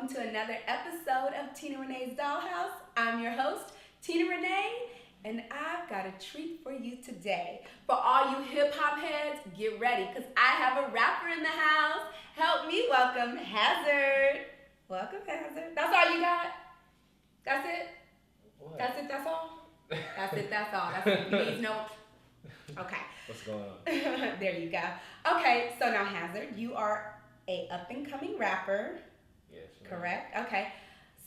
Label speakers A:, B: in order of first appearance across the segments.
A: welcome to another episode of Tina Renee's Dollhouse. I'm your host, Tina Renee, and I've got a treat for you today. For all you hip hop heads, get ready, because I have a rapper in the house. Help me welcome Hazerd. Welcome, Hazerd. That's all you got? That's it?
B: What?
A: That's it, that's all? That's it, that's all. That's it. Please no. Okay.
B: What's going on?
A: There you go. Okay, so now Hazerd, you are a up and coming rapper.
B: Yes.
A: Correct? Okay.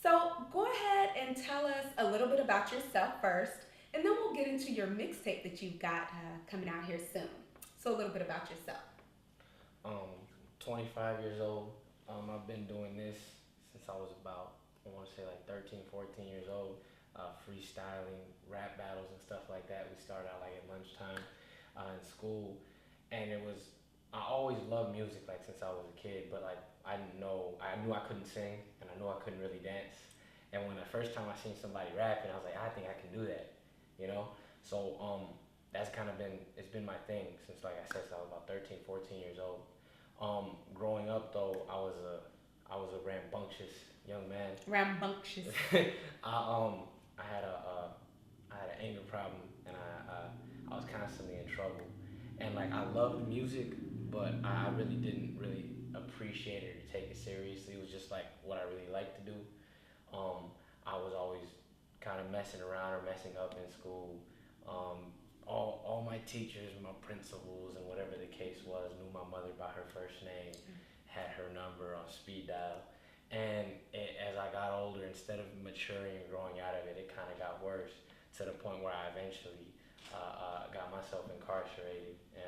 A: So go ahead and tell us a little bit about yourself first, and then we'll get into your mixtape that you've got coming out here soon. So a little bit about yourself.
B: 25 years old. I've been doing this since I was about, I want to say like 13, 14 years old. Freestyling, rap battles and stuff like that. We started out like at lunchtime in school, and I always loved music like since I was a kid, but like I knew I couldn't sing, and I knew I couldn't really dance. And when the first time I seen somebody rapping, I was like, I think I can do that, you know? So that's kind of it's been my thing since, like I said, since I was about 13, 14 years old. Growing up though, I was a rambunctious young man.
A: Rambunctious.
B: I had an anger problem, and I was constantly in trouble. And like I loved music, but I really didn't really appreciate it or take it seriously. It was just like what I really liked to do. I was always kind of messing around or messing up in school. All my teachers, my principals, and whatever the case was, knew my mother by her first name, had her number on speed dial. And as I got older, instead of maturing and growing out of it, it kind of got worse to the point where I eventually got myself incarcerated, and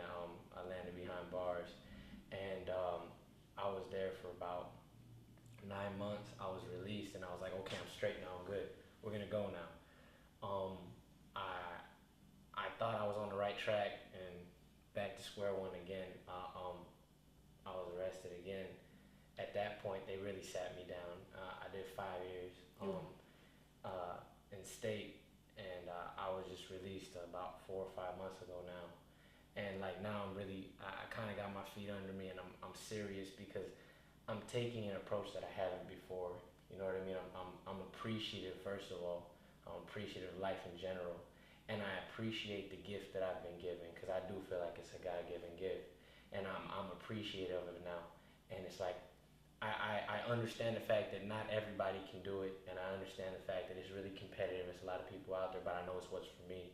B: I landed behind bars. And I was there for about 9 months. I was released, and I was like, okay, I'm straight now. I'm good. We're gonna go now. I thought I was on the right track, and back to square one again. I was arrested again. At that point, they really sat me down. I did 5 years in state, and I was just released about 4 or 5 months ago now. And like now, I kind of got my feet under me, and I'm serious because I'm taking an approach that I haven't before. You know what I mean? I'm appreciative, first of all. I'm appreciative of life in general, and I appreciate the gift that I've been given, because I do feel like it's a God-given gift, and I'm appreciative of it now. And it's like, I understand the fact that not everybody can do it, and I understand the fact that it's really competitive. There's a lot of people out there, but I know it's what's for me.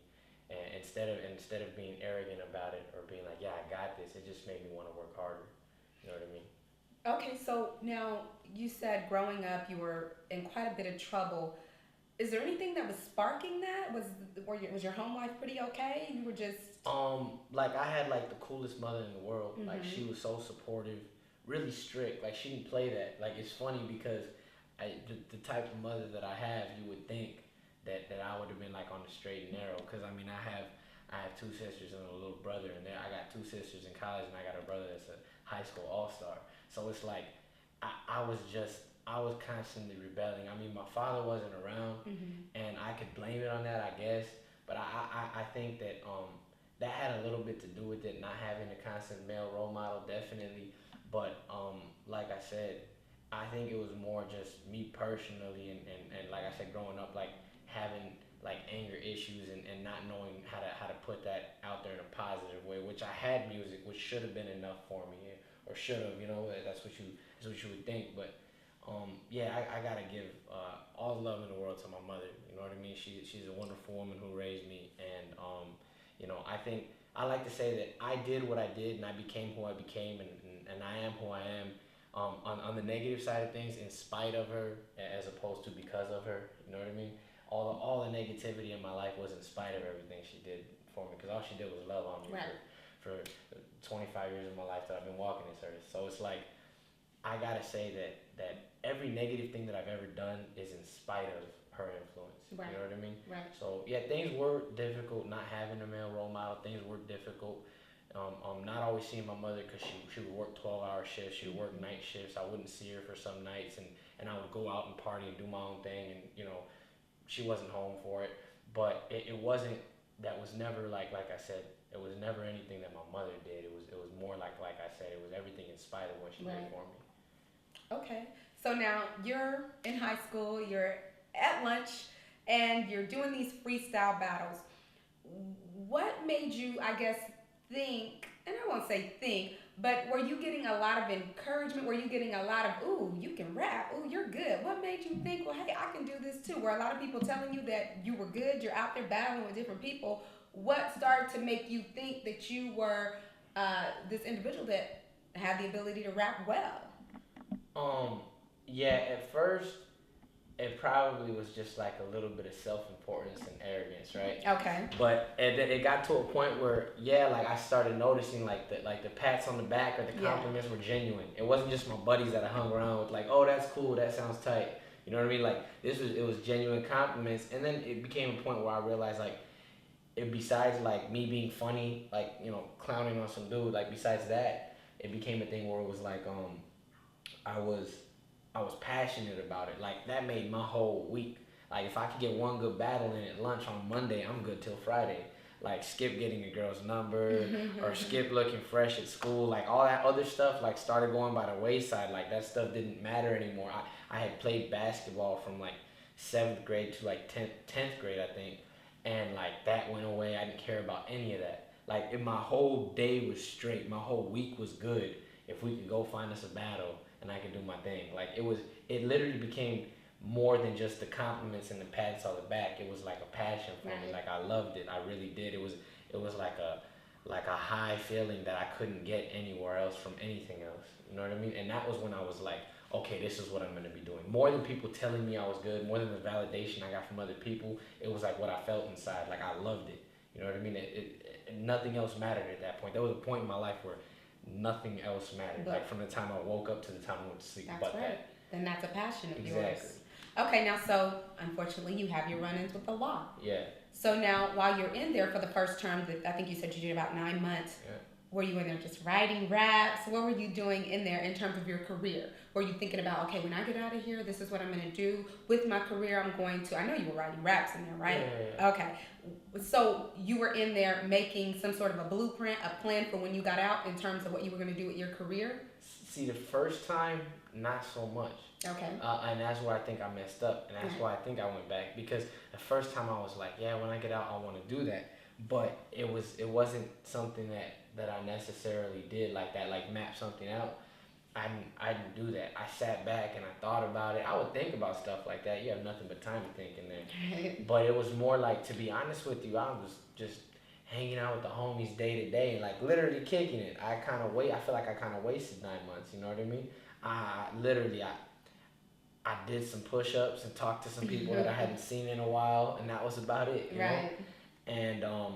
B: And instead of being arrogant about it or being like, yeah, I got this, it just made me want to work harder. You know what I mean?
A: Okay, so now you said growing up you were in quite a bit of trouble. Is there anything that was sparking that? Was your home life pretty okay? You were just
B: like I had like the coolest mother in the world.
A: Mm-hmm.
B: Like she was so supportive, really strict. Like she didn't play that. Like it's funny because the type of mother that I have, you would think that I would have been like on the straight and narrow. Because I mean I have 2 sisters and a little brother, and I got 2 sisters in college, and I got a brother that's a high school all-star. So it's like I was constantly rebelling. I mean, my father wasn't around, and I could blame it on that, I guess. But I think that that had a little bit to do with it, not having a constant male role model, definitely. But like I said, I think it was more just me personally, and like I said, growing up, like having like anger issues and not knowing how to put that out there in a positive way, which I had music, which should have been enough for me, or should have, that's what you would think. But yeah, I gotta give all the love in the world to my mother. You know what I mean? She's a wonderful woman who raised me, and I think I like to say that I did what I did, and I became who I became, and I am who I am. On the negative side of things, in spite of her, as opposed to because of her. You know what I mean? All the negativity in my life was in spite of everything she did for me, because all she did was love on me for 25 years of my life that I've been walking this earth. So it's like, I gotta say that every negative thing that I've ever done is in spite of her influence.
A: Right.
B: You know what I mean?
A: Right.
B: So yeah, things were difficult not having a male role model. Things were difficult. Not always seeing my mother, because she would work 12-hour shifts. She would work night shifts. I wouldn't see her for some nights, and I would go out and party and do my own thing, and she wasn't home for it. But it wasn't. That was never like I said. It was never anything that my mother did. It was more like I said. It was everything in spite of what she did for me.
A: Okay. So now you're in high school, you're at lunch, and you're doing these freestyle battles. What made you, I guess, think, and I won't say think, but were you getting a lot of encouragement? Were you getting a lot of, ooh, you can rap, ooh, you're good? What made you think, well, hey, I can do this too? Were a lot of people telling you that you were good, you're out there battling with different people? What started to make you think that you were this individual that had the ability to rap well?
B: Um, yeah, at first, it probably was just like a little bit of self-importance and arrogance, right?
A: Okay.
B: But it got to a point where, yeah, like I started noticing like the pats on the back or the compliments were genuine. It wasn't just my buddies that I hung around with, like, oh, that's cool, that sounds tight. You know what I mean? Like it was genuine compliments, and then it became a point where I realized like, besides like me being funny, like clowning on some dude, like besides that, it became a thing where it was like I was I was passionate about it. Like that made my whole week. Like if I could get one good battle in at lunch on Monday, I'm good till Friday. Like Skip getting a girl's number or Skip looking fresh at school, like all that other stuff like started going by the wayside. Like that stuff didn't matter anymore. I had played basketball from like 7th grade to like 10th grade, I think. And like that went away. I didn't care about any of that. Like if my whole day was straight, my whole week was good if we could go find us a battle and I could do my thing. Like it literally became more than just the compliments and the pats on the back. It was like a passion for me. Like I loved it. I really did. It was like a high feeling that I couldn't get anywhere else from anything else. You know what I mean? And that was when I was like, okay, this is what I'm gonna be doing. More than people telling me I was good, more than the validation I got from other people, it was like what I felt inside. Like I loved it. You know what I mean? Nothing else mattered at that point. There was a point in my life where nothing else mattered. Like from the time I woke up to the time I went to sleep.
A: That's
B: but
A: right.
B: that.
A: Then that's a passion of
B: Exactly.
A: yours. Okay, now so unfortunately you have your run-ins with the law.
B: Yeah.
A: So now while you're in there for the first term, that I think you said you did about 9 months.
B: Yeah.
A: Were you in there just writing raps? What were you doing in there in terms of your career? Were you thinking about, okay, when I get out of here, this is what I'm going to do with my career? I'm going to, I know you were writing raps in there, right?
B: Yeah.
A: Okay. So you were in there making some sort of a blueprint, a plan for when you got out in terms of what you were going to do with your career?
B: See, the first time, not so much.
A: Okay.
B: And that's where I think I messed up, and that's why I think I went back, because the first time I was like, yeah, when I get out, I want to do that, but it wasn't something that I necessarily did like that, like map something out. I didn't do that. I sat back and I thought about it. I would think about stuff like that. You have nothing but time to think in there. But it was more like, to be honest with you, I was just hanging out with the homies day to day, like literally kicking it. I feel like I kind of wasted 9 months. You know what I mean? I did some push-ups and talked to some people that I hadn't seen in a while, and that was about it. You know?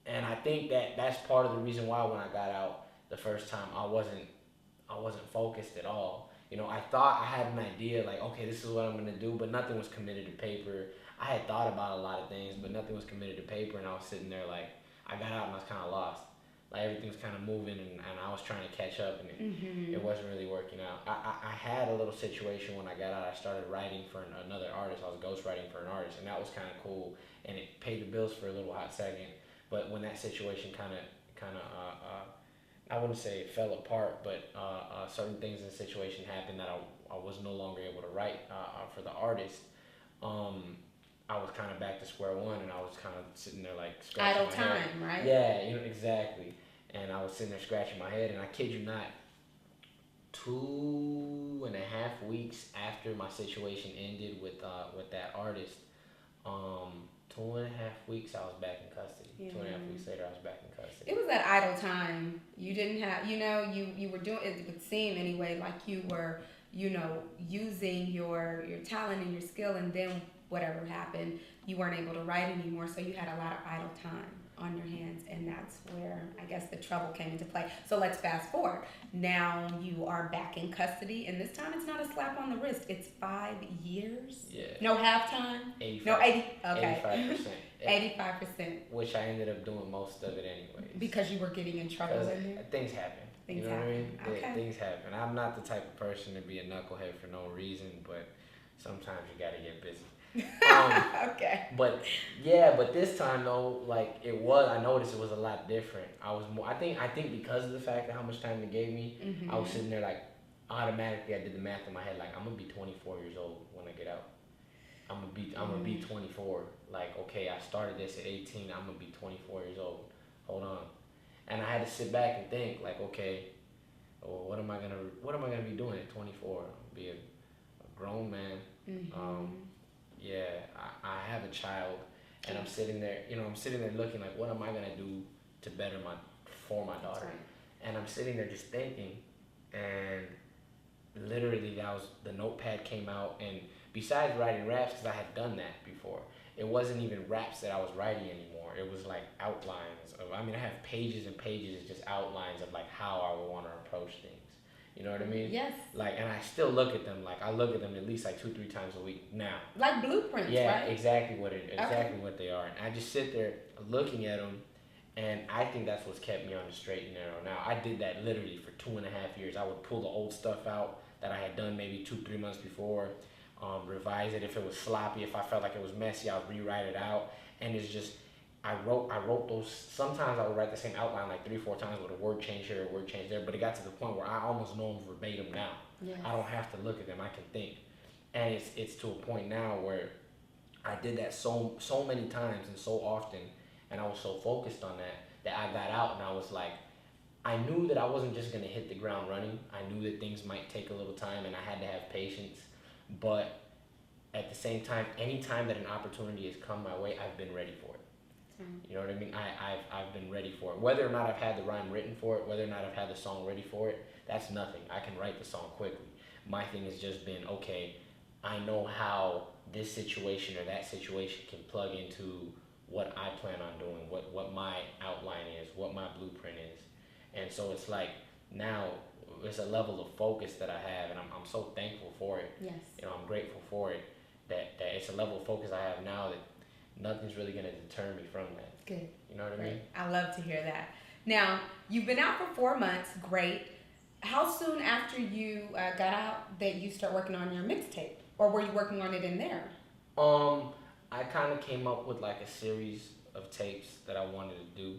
B: And I think that's part of the reason why when I got out the first time, I wasn't focused at all. You know, I thought I had an idea, like, okay, this is what I'm gonna do, but nothing was committed to paper. I had thought about a lot of things, but nothing was committed to paper, and I was sitting there like, I got out and I was kind of lost. Like everything was kind of moving, and I was trying to catch up, and it wasn't really working out. I had a little situation when I got out. I started writing for another artist. I was ghostwriting for an artist, and that was kind of cool, and it paid the bills for a little hot second. But when that situation kind of I wouldn't say it fell apart, but certain things in the situation happened that I was no longer able to write for the artist. I was kind of back to square one, and I was kind of sitting there like scratching
A: idle
B: my head.
A: time, right?
B: Yeah, exactly. And I was sitting there scratching my head, and I kid you not, 2.5 weeks after my situation ended with that artist, 2.5 weeks I was back in custody. 2.5 weeks later, I was back in custody.
A: It was that idle time. You didn't have, you were doing, it would seem anyway, like you were, using your talent and your skill, and then whatever happened, you weren't able to write anymore, so you had a lot of idle time on your hands, and that's where I guess the trouble came into play. So let's fast forward. Now you are back in custody, and this time it's not a slap on the wrist. It's 5 years.
B: Yeah.
A: No halftime.
B: 85.
A: No 80. Okay.
B: 85%.
A: 85%.
B: Which I ended up doing most of it anyways.
A: Because you were getting in trouble in there.
B: Things happen.
A: Things
B: happen.
A: What I
B: mean?
A: Okay.
B: Things happen. I'm not the type of person to be a knucklehead for no reason, but sometimes you gotta get busy.
A: Okay.
B: But this time though, like I noticed it was a lot different. I was more, I think because of the fact of how much time they gave me, I was sitting there like, automatically I did the math in my head, like I'm gonna be 24 years old when I get out. I'm gonna be 24. Like, okay, I started this at 18. I'm gonna be 24 years old. Hold on, and I had to sit back and think, like, okay, well, what am I gonna be doing at 24? Be a grown man. Yeah, I have a child, and I'm sitting there, looking like, what am I gonna do to better for my daughter? Right. And I'm sitting there just thinking, and literally the notepad came out, and besides writing raps, because I had done that before, it wasn't even raps that I was writing anymore. It was like outlines of, I have pages and pages of just outlines of like how I would want to approach things. You know what I mean?
A: Yes.
B: Like, and I still look at them. Like, I look at them at least like 2-3 times a week now.
A: Like blueprints,
B: yeah,
A: right?
B: Exactly what they are. And I just sit there looking at them, and I think that's what's kept me on the straight and narrow. Now, I did that literally for 2.5 years. I would pull the old stuff out that I had done maybe 2-3 months before, revise it if it was sloppy. If I felt like it was messy, I would rewrite it out. And it's just, I wrote those. Sometimes I would write the same outline like 3-4 times with a word change here, a word change there. But it got to the point where I almost know them verbatim now. Yes. I don't have to look at them. I can think. And it's to a point now where I did that so many times and so often, and I was so focused on that I got out and I was like, I knew that I wasn't just gonna hit the ground running. I knew that things might take a little time and I had to have patience. But at the same time, anytime that an opportunity has come my way, I've been ready for it. You know what I mean? I've been ready for it. Whether or not I've had the rhyme written for it, whether or not I've had the song ready for it, that's nothing. I can write the song quickly. My thing has just been, okay, I know how this situation or that situation can plug into what I plan on doing, what my outline is, what my blueprint is. And so it's like now it's a level of focus that I have, and I'm so thankful for it.
A: Yes.
B: I'm grateful for it, that it's a level of focus I have now that nothing's really going to deter me from that.
A: Good.
B: You know what I mean?
A: I love to hear that. Now, you've been out for 4 months. Great. How soon after you got out that you start working on your mixtape? Or were you working on it in there?
B: I kind of came up with like a series of tapes that I wanted to do.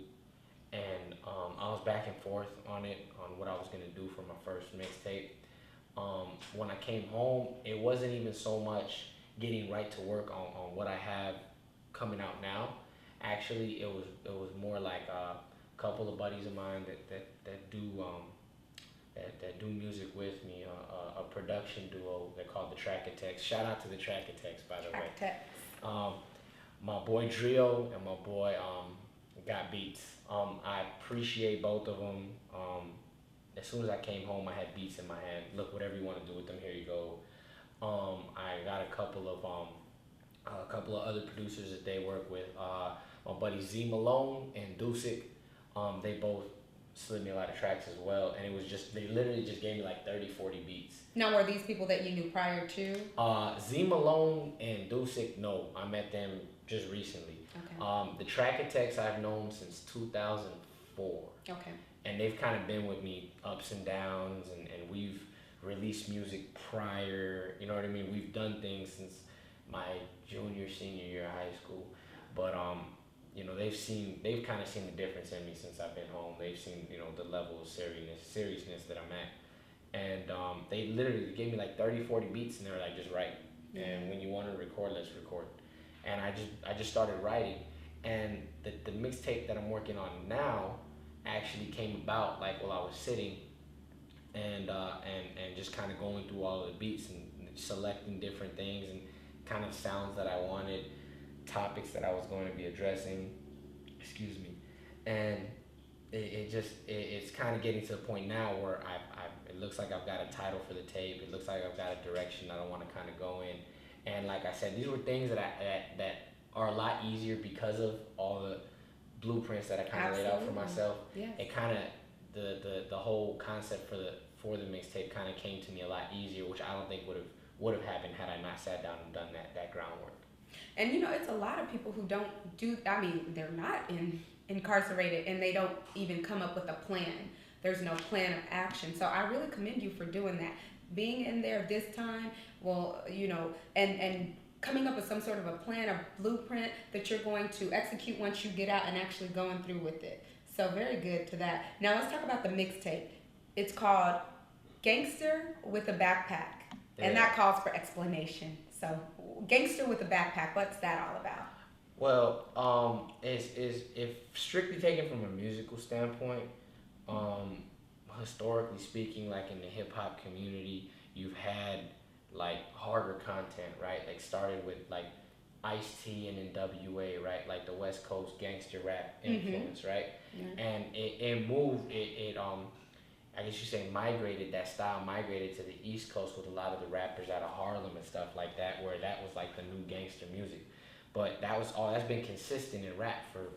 B: And I was back and forth on it, on what I was going to do for my first mixtape. When I came home, it wasn't even so much getting right to work on what I have coming out now. Actually, it was more like a couple of buddies of mine that do music with me, a production duo. They're called the Trackatex. Shout out to the Trackatex, by the way. My boy Drio and my boy Got Beats. I appreciate both of them. As soon as I came home, I had beats in my hand. Look, whatever you want to do with them, here you go. I got a couple of other producers that they work with. My buddy Z Malone and Dusik. They both slid me a lot of tracks as well, and it was just, they literally just gave me like 30-40 beats.
A: Now, were these people that you knew prior to?
B: Z Malone and Dusik, no, I met them just recently. Okay. The Trackatex I've known since 2004.
A: Okay.
B: And they've kind of been with me ups and downs, and we've released music prior, you know what I mean? We've done things since my senior year of high school, but they've kind of seen the difference in me since I've been home. They've seen, the level of seriousness that I'm at. And they literally gave me like 30-40 beats, and they were like, just write. Yeah. And when you want to record, let's record. And I just started writing. And the mixtape that I'm working on now actually came about like while I was sitting and just kind of going through all of the beats and selecting different things and kind of sounds that I wanted, topics that I was going to be addressing, and it's kind of getting to the point now where it looks like I've got a title for the tape. It looks like I've got a direction that I want to kind of go in. And like I said, these were things that are a lot easier because of all the blueprints that I kind of laid out for myself. Yes. It kind of the whole concept for the mixtape kind of came to me a lot easier, which I don't think would have happened had I not sat down and done that groundwork.
A: And it's a lot of people who don't do. I mean, they're not incarcerated, and they don't even come up with a plan. There's no plan of action. So I really commend you for doing that. Being in there this time, and coming up with some sort of a plan, a blueprint that you're going to execute once you get out and actually going through with it. So very good to that. Now let's talk about the mixtape. It's called Gangster with a backpack. And
B: Yeah.
A: that calls for explanation. So, gangster with a backpack, what's that all about?
B: Well, is if strictly taken from a musical standpoint, um, historically speaking, like in the hip hop community, you've had like harder content, right? Like started with like Ice T and NWA, right? Like the West Coast gangster rap
A: Mm-hmm.
B: influence, right?
A: Yeah.
B: And it moved, I guess you say migrated, that style migrated to the East Coast with a lot of the rappers out of Harlem and stuff like that, where that was like the new gangster music. But that's been consistent in rap for,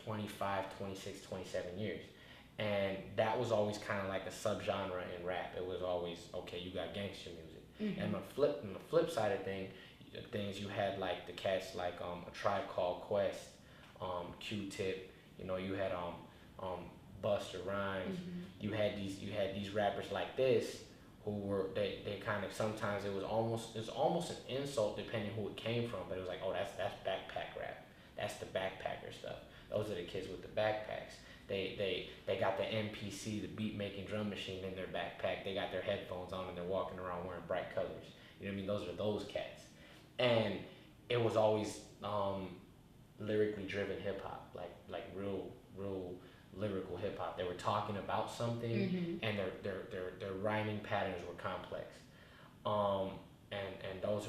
B: 25, 26, 27 years. And that was always kind of like a subgenre in rap. It was always, okay, you got gangster music.
A: Mm-hmm.
B: And on the flip side of things, you had like the cats like A Tribe Called Quest, Q-Tip, you had um Buster Rhymes.
A: Mm-hmm.
B: You had these rappers like this who were they kind of, sometimes it was almost an insult depending who it came from, but it was like, oh, that's backpack rap. That's the backpacker stuff. Those are the kids with the backpacks. They got the MPC, the beat making drum machine in their backpack. They got their headphones on and they're walking around wearing bright colors. You know what I mean? Those are those cats. And it was always lyrically driven hip hop, like real lyrical hip hop. They were talking about something,
A: Mm-hmm.
B: and their rhyming patterns were complex. And those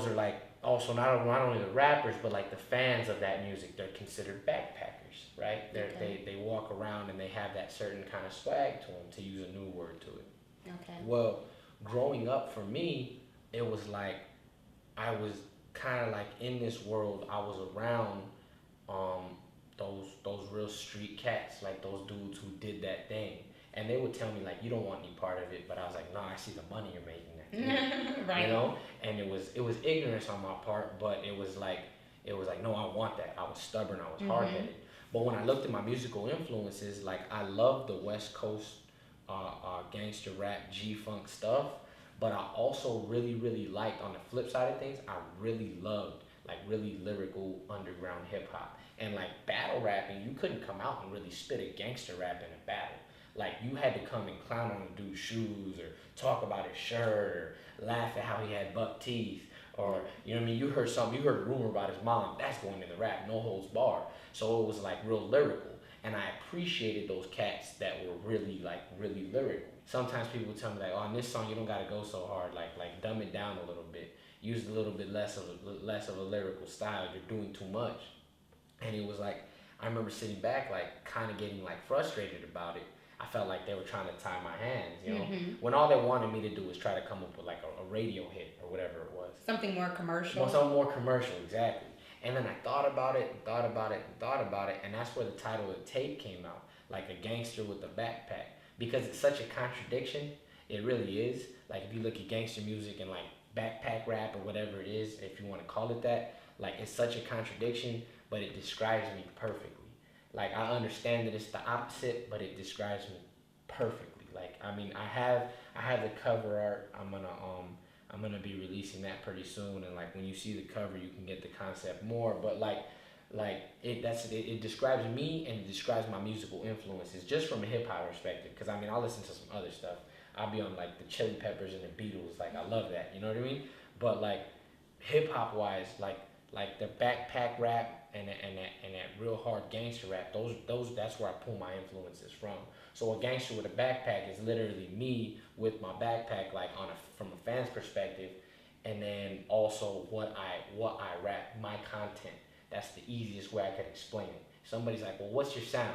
B: are like also not only the rappers, but like the fans of that music. They're considered backpackers, right?
A: Okay.
B: They walk around and they have that certain kind of swag to them, to use a new word to it.
A: Okay.
B: Well, growing up for me, it was like I was kind of like in this world. I was around um, those real street cats, like those dudes who did that thing, and they would tell me like, you don't want any part of it, but I was like, no, I see the money you're making. That
A: Right.
B: and it was ignorance on my part, but it was like no, I want that. I was stubborn, I was hard
A: Mm-hmm.
B: headed. But when I looked at my musical influences, like I love the West Coast gangster rap, G funk stuff, but I also really liked, on the flip side of things, I really loved like really lyrical underground hip hop. And like battle rapping, you couldn't come out and really spit a gangster rap in a battle. Like you had to come and clown on a dude's shoes, or talk about his shirt, or laugh at how he had buck teeth, or you know what I mean. You heard a rumor about his mom. That's going in the rap, no holds barred. So it was like real lyrical, and I appreciated those cats that were really lyrical. Sometimes people would tell me like, oh, on this song you don't gotta go so hard, like dumb it down a little bit, use a little bit less of a lyrical style. You're doing too much. And it was like, I remember sitting back like kind of getting like frustrated about it. I felt like they were trying to tie my hands,
A: Mm-hmm.
B: when all they wanted me to do was try to come up with like a radio hit or whatever it was.
A: Something more commercial.
B: Something more commercial, exactly. And then I thought about it and thought about it and thought about it, and that's where the title of the tape came out, like a gangster with a backpack, because it's such a contradiction. It really is. Like if you look at gangster music and like backpack rap or whatever it is, if you want to call it that, like it's such a contradiction, but it describes me perfectly. Like I understand that it's the opposite, but it describes me perfectly. Like I mean, I have the cover art. I'm gonna be releasing that pretty soon, and like when you see the cover, you can get the concept more. But it describes me, and it describes my musical influences just from a hip hop perspective. Because I mean, I'll listen to some other stuff. I'll be on like the Chili Peppers and the Beatles. Like I love that. You know what I mean? But like hip hop wise, like the backpack rap and that real hard gangster rap, those that's where I pull my influences from. So a gangster with a backpack is literally me with my backpack, like from a fan's perspective, and then also what I rap, my content. That's the easiest way I could explain it. Somebody's like, well, what's your sound?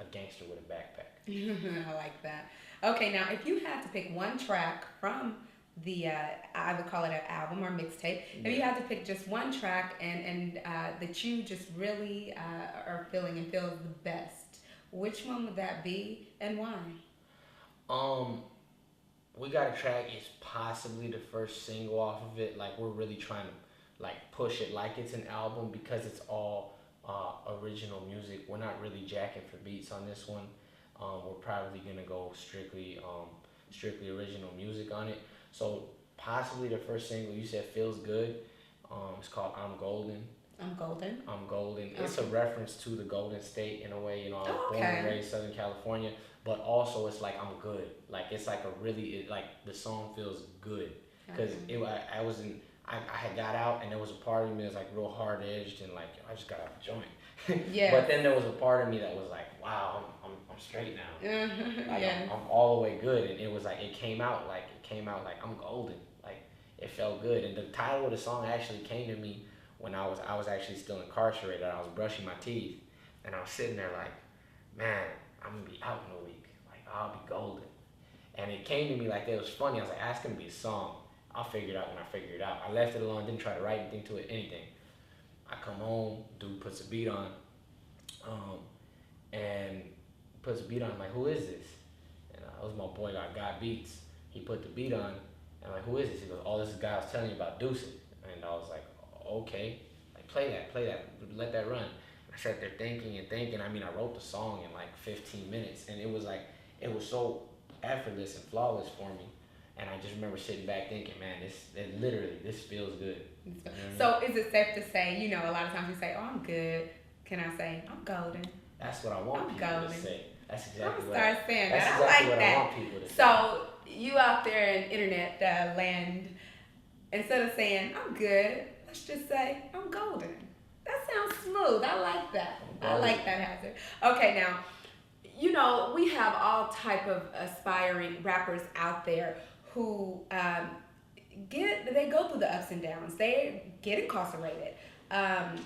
B: A gangster with a backpack.
A: I like that. Okay, now if you had to pick one track from the I would call it an album or mixtape. If you had to pick just one track and that you just really are feeling and feels the best, which one would that be and why?
B: Um, we got a track. It's possibly the first single off of it. Like we're really trying to like push it like it's an album, because it's all original music. We're not really jacking for beats on this one. We're probably gonna go strictly original music on it. So possibly the first single you said feels good. It's called I'm Golden.
A: I'm golden.
B: I'm golden. It's a reference to the Golden State in a way. You know, I was born and raised Southern California, but also it's like I'm good. Like it's like like the song feels good because I had got out and there was a part of me that's like real hard edged and like I just got out the joint. Yeah. But then there was a part of me that was like, wow, I'm straight now. Like I'm all the way good, and it was like it came out like I'm golden. Like it felt good, and the title of the song actually came to me when I was actually still incarcerated. I was brushing my teeth, and I was sitting there like, man, I'm gonna be out in a week. Like I'll be golden, and it came to me like it was funny. I was like, that's gonna be a song. I'll figure it out when I figure it out. I left it alone. Didn't try to write anything to it. Anything. I come home, dude puts a beat on, and puts a beat on. I'm like, who is this? And it was my boy got beats. He put the beat on. And I'm like, who is this? He goes, oh, this is the guy I was telling you about, Deuce It. And I was like, okay, like play that, let that run. I sat there thinking. I mean, I wrote the song in like 15 minutes, and it was so effortless and flawless for me. And I just remember sitting back thinking, man, this feels good.
A: So is it safe to say, you know, a lot of times you say, oh, I'm good. Can I say, I'm golden?
B: That's what I want people to say. That's exactly what
A: I saying
B: that's
A: that.
B: Exactly
A: I like
B: what
A: that.
B: I want people to say.
A: So you out there in internet land, instead of saying, I'm good, let's just say, I'm golden. That sounds smooth. I like that. I like that, Hazerd. Okay, now, you know, we have all type of aspiring rappers out there who they go through the ups and downs. They get incarcerated. And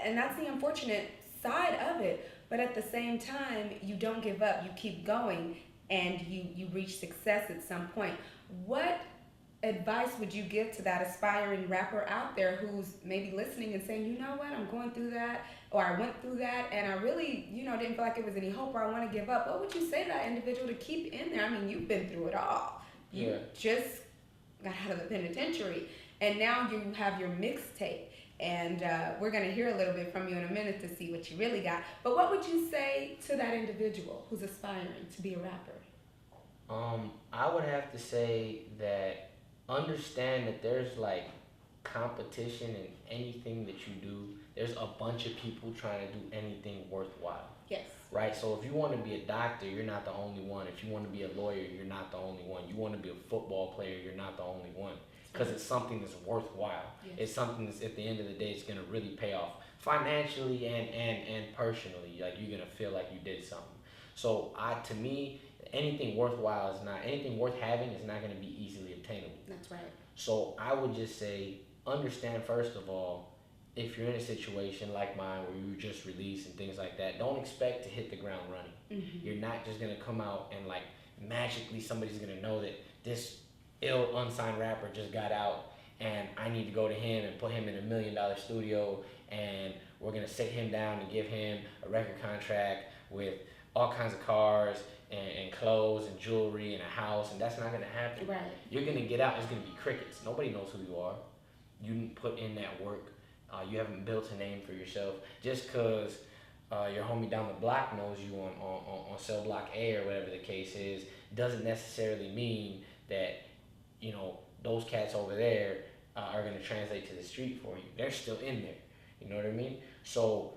A: that's the unfortunate side of it. But at the same time, you don't give up. You keep going, and you reach success at some point. What advice would you give to that aspiring rapper out there who's maybe listening and saying, you know what, I'm going through that, or I went through that, and I really, you know, didn't feel like it was any hope, or I want to give up? What would you say to that individual to keep in there? I mean, you've been through it all. You just got out of the penitentiary, and now you have your mixtape. And we're going to hear a little bit from you in a minute to see what you really got. But what would you say to that individual who's aspiring to be a rapper?
B: I would have to say that understand that there's like competition in anything that you do. There's a bunch of people trying to do anything worthwhile.
A: Yes.
B: Right? So if you want to be a doctor, you're not the only one. If you want to be a lawyer, you're not the only one. You want to be a football player, you're not the only one. Because it's something that's worthwhile. Yes. It's something that's at the end of the day, it's going to really pay off financially and personally. Like you're going to feel like you did something. So to me, anything worth having is not going to be easily obtainable.
A: That's right.
B: So I would just say, understand first of all, if you're in a situation like mine where you just released and things like that, don't expect to hit the ground running. Mm-hmm. You're not just going to come out and like magically somebody's going to know that this ill unsigned rapper just got out and I need to go to him and put him in $1 million studio and we're going to sit him down and give him a record contract with all kinds of cars and clothes and jewelry and a house, and that's not going to happen.
A: Right.
B: You're going to get out, it's going to be crickets. Nobody knows who you are. You didn't put in that work. You haven't built a name for yourself. Just because your homie down the block knows you on cell block A or whatever the case is, doesn't necessarily mean that, you know, those cats over there are going to translate to the street for you. They're still in there. You know what I mean? So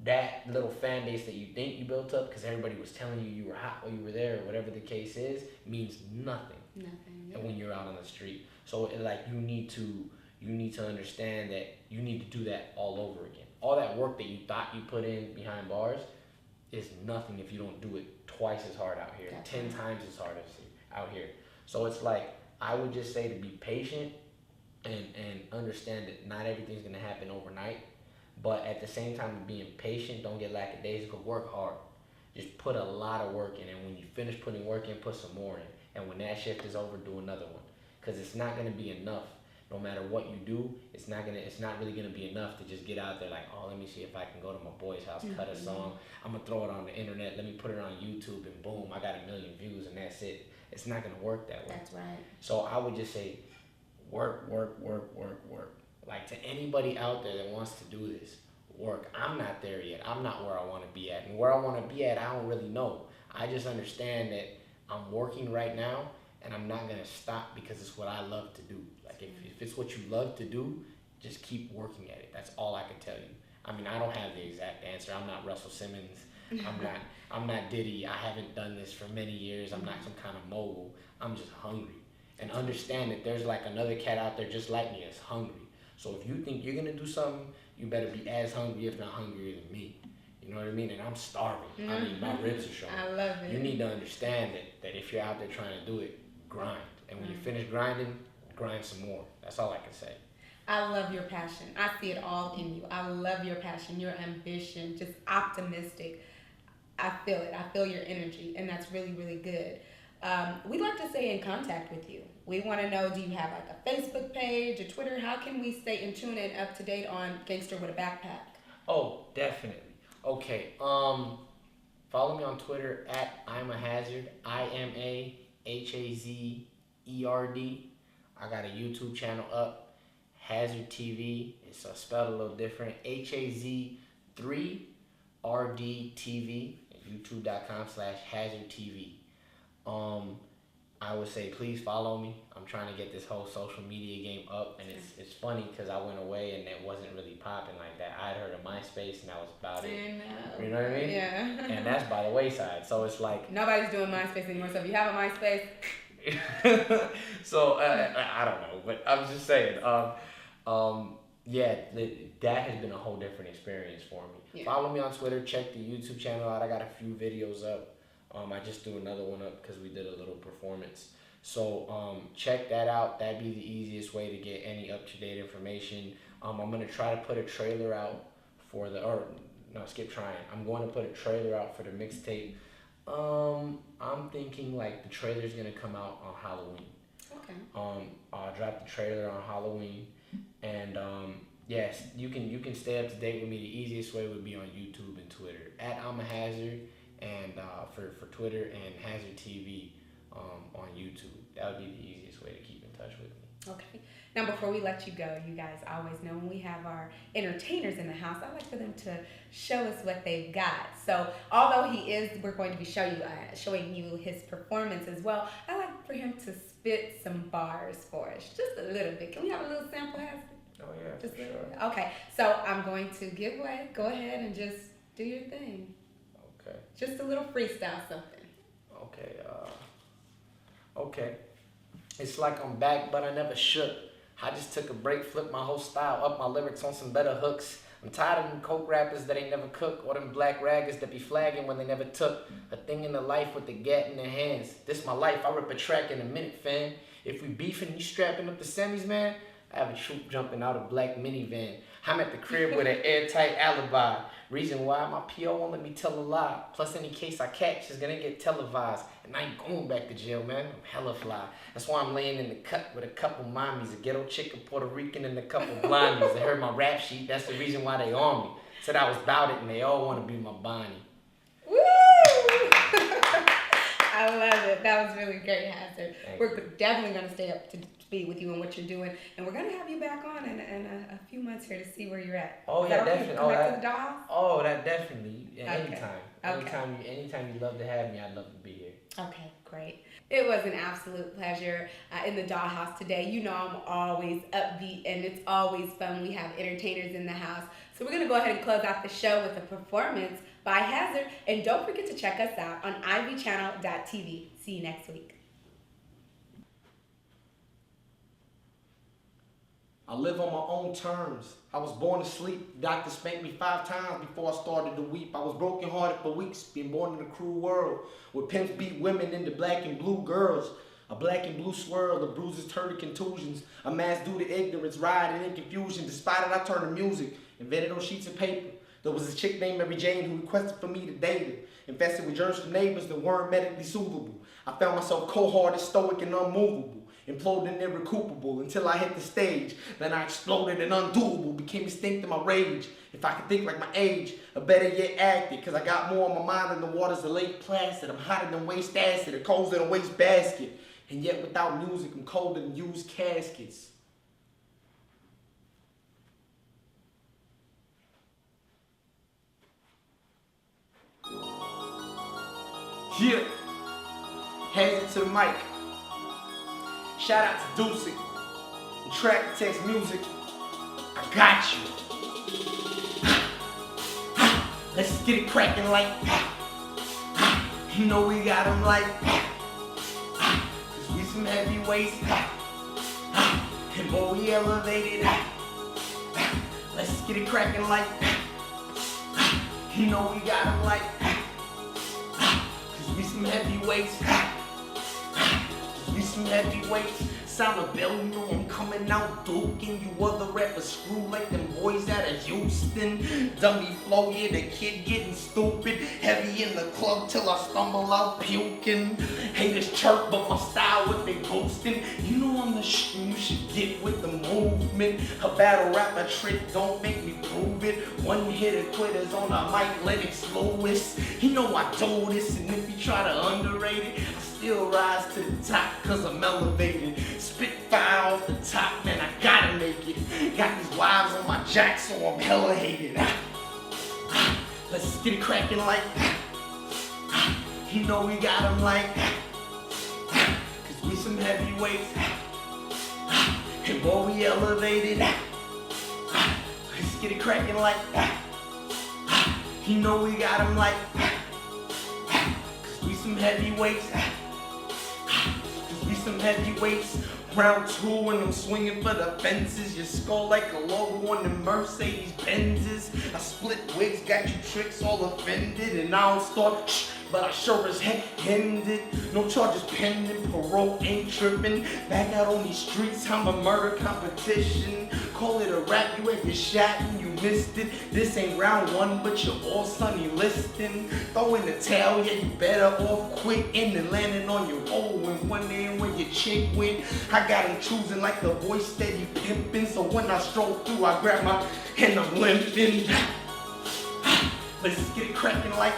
B: that little fan base that you think you built up because everybody was telling you were hot while you were there or whatever the case is means nothing.
A: Nothing.
B: When you're out on the street. So you need to understand that you need to do that all over again. All that work that you thought you put in behind bars is nothing if you don't do it twice as hard out here, 10 times as hard as out here. So it's like, I would just say to be patient and understand that not everything's going to happen overnight. But at the same time, being patient, don't get lackadaisical, work hard. Just put a lot of work in, and when you finish putting work in, put some more in. And when that shift is over, do another one. Because it's not going to be enough. No matter what you do, it's not really gonna be enough to just get out there like, oh, let me see if I can go to my boy's house, cut a song, I'm gonna throw it on the internet, let me put it on YouTube, and boom, I got 1 million views, and that's it. It's not gonna work that way.
A: That's right.
B: So I would just say, work. Like to anybody out there that wants to do this, work. I'm not there yet. I'm not where I want to be at, and where I want to be at, I don't really know. I just understand that I'm working right now. And I'm not going to stop because it's what I love to do. Like, if it's what you love to do, just keep working at it. That's all I can tell you. I mean, I don't have the exact answer. I'm not Russell Simmons. I'm not Diddy. I haven't done this for many years. I'm not some kind of mogul. I'm just hungry. And understand that there's like another cat out there just like me that's hungry. So if you think you're gonna do something, you better be as hungry, if not hungrier than me. You know what I mean? And I'm starving. I mean, my ribs are showing.
A: I love it.
B: You need to understand that if you're out there trying to do it, grind. And when you finish grinding, grind some more. That's all I can say.
A: I love your passion. I see it all in you. I love your passion, your ambition, just optimistic. I feel it. I feel your energy, and that's really, really good. We'd like to stay in contact with you. We want to know, do you have like a Facebook page, a Twitter? How can we stay in tune and up to date on Gangster with a Backpack?
B: Oh, definitely. Okay. Follow me on Twitter at I'm a Hazerd. IMAHAZERD. I got a YouTube channel up, Hazerd TV. It's spelled a little different. HAZ3RDTV. YouTube.com/HazerdTV. I would say please follow me. I'm trying to get this whole social media game up, and it's funny because I went away and it wasn't really popping like that. I had heard of MySpace and that was about it. You know what I mean?
A: Yeah.
B: And that's by the wayside. So it's like
A: nobody's doing MySpace anymore. So if you have a MySpace,
B: so I don't know, but I'm just saying. Yeah, that has been a whole different experience for me. Yeah. Follow me on Twitter. Check the YouTube channel out. I got a few videos up. I just threw another one up because we did a little performance. So check that out. That'd be the easiest way to get any up-to-date information. I'm going to try to put a trailer out for I'm going to put a trailer out for the mixtape. I'm thinking like the trailer's going to come out on Halloween.
A: Okay.
B: I'll drop the trailer on Halloween. And yes, you can stay up to date with me. The easiest way would be on YouTube and Twitter at I'm a Hazerd, and for Twitter, and Hazerd TV on YouTube. That would be the easiest way to keep in touch with me.
A: Okay. Now, before we let you go, you guys always know when we have our entertainers in the house, I like for them to show us what they've got. So, although we're going to be showing you his performance as well, I like for him to spit some bars for us, just a little bit. Can we have a little sample, Hazerd?
B: Oh yeah,
A: just
B: for sure.
A: Okay, so I'm going to give way. Go ahead and just do your thing.
B: Okay.
A: Just a little freestyle something.
B: Okay. It's like I'm back, but I never shook. I just took a break, flipped my whole style, up my lyrics on some better hooks. I'm tired of them coke rappers that ain't never cook, or them black raggers that be flagging when they never took a thing in the life with the gat in their hands. This my life, I rip a track in a minute, fam. If we beefing, you strapping up the semis, man. I have a troop jumping out of black minivan. I'm at the crib with an airtight alibi. Reason why my PO won't let me tell a lie. Plus any case I catch is gonna get televised. And I ain't going back to jail, man. I'm hella fly. That's why I'm laying in the cut with a couple mommies, a ghetto chick, a Puerto Rican, and a couple blindies. They heard my rap sheet, that's the reason why they on me. Said I was about it and they all wanna be my Bonnie.
A: Woo! I love it. That was really great, Hazerd. We're definitely gonna stay up to speed with you and what you're doing, and we're gonna have you back on in a few months here to see where you're at.
B: Oh yeah, definitely.
A: Come back to the dollhouse?
B: Oh, that definitely. Yeah,
A: okay.
B: Anytime you love to have me, I'd love to be here.
A: Okay, great. It was an absolute pleasure in the dollhouse today. You know I'm always upbeat and it's always fun. We have entertainers in the house. So we're gonna go ahead and close out the show with a performance by Hazerd, and don't forget to check us out on ivchannel.tv. See you next week.
C: I live on my own terms. I was born to sleep. Doctor spanked me 5 times before I started to weep. I was broken hearted for weeks, being born in a cruel world where pimps beat women into black and blue girls. A black and blue swirl of bruises turned to contusions. A mass due to ignorance, rioting and confusion. Despite it, I turned to music, invented on sheets of paper. There was a chick named Mary Jane who requested for me to date her. Infested with germs from neighbors that weren't medically soothable. I found myself cold-hearted, stoic, and unmovable. Imploding and irrecoupable until I hit the stage. Then I exploded and undoable, became extinct in my rage. If I could think like my age, or better yet acted, cause I got more on my mind than the waters of Lake Placid. I'm hotter than waste acid, or colder than a waste basket. And yet without music, I'm colder than used caskets. Yeah, Hazerd to the mic. Shout out to Deucey, the track text music, I got you. Let's get it cracking like, you know we got them like, cause we some heavyweights, and boy we elevated. Let's get it cracking like, you know we got them like, cause we some heavyweights, we some heavyweights. Sound of bell, you know I'm coming out duking. You other rappers screw like them boys out of Houston. Dummy flow, yeah, the kid getting stupid. Heavy in the club till I stumble out puking. Haters chirp, but my style what they boasting. You know I'm the shit, you should get with the movement. A battle rapper trick, don't make me prove it. One hitter quitters on a mic, Lennox Lewis. You know I do this, and if you try to underrate it, I still rise to the top cause I'm elevated. Spit fire off the top, man, I gotta make it. Got these wives on my jack, so I'm hella hated. Let's get it cracking like, you know we got them like, cause we some heavyweights, and boy we elevated. Let's get it cracking like, you know we got them like, cause we some heavyweights, cause we some heavyweights. Round two and I'm swinging for the fences. Your skull like a logo on the Mercedes Benzes. I split wigs, got you tricks all offended, and I don't start but I sure as heck ended. No charges pending, parole ain't tripping. Back out on these streets, I'm a murder competition. Call it a rap, you ain't get shot and you missed it. This ain't round one, but you're all sunny listing. Throw in the towel, yeah, you better off quitting than landing on your own one day when your chick went. I got him choosing like the boy steady pimping. So when I stroll through, I grab my and I'm limping. Let's get it cracking like,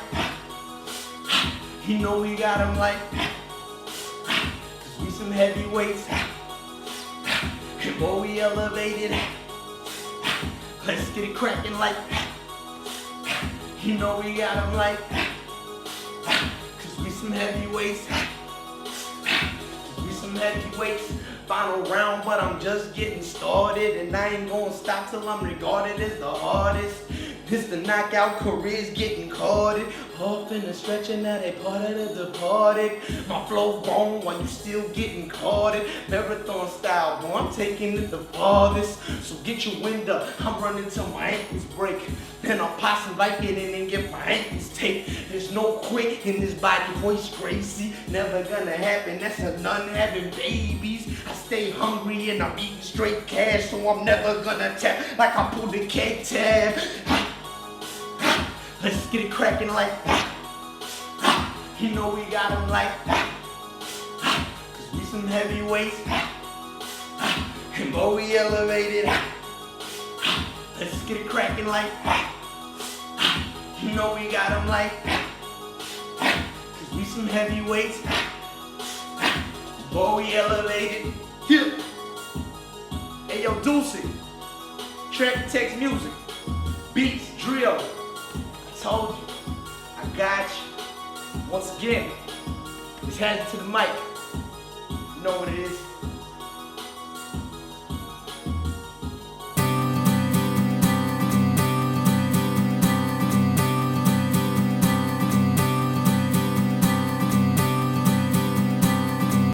C: you know we got them like, cause we some heavyweights, and boy we elevated. Let's get it cracking like, you know we got them like, cause we some heavyweights, cause we some heavyweights. Final round, but I'm just getting started, and I ain't gonna stop till I'm regarded as the hardest. This the knockout career's getting carded. Off in the stretcher, now they part of the departed. My flow wrong while you still getting carded. Marathon style, boy, I'm taking it the farthest. So get your wind up, I'm running till my ankles break. Then I'll possum like it in and get my ankles taped. There's no quit in this body, voice Gracie. Never gonna happen, that's a nun having babies. I stay hungry and I'm eating straight cash, so I'm never gonna tap like I pulled the cake tab. Let's get it cracking like, you know we got them like, cause we some heavyweights, and boy we elevated. Let's get it cracking like, you know we got them like, cause we some heavyweights, boy we elevated. Yeah. Hey yo, Deuce, track text music, beats, drill. Told you, I got you. Once again, it's Hazerd to the mic. You know what it is.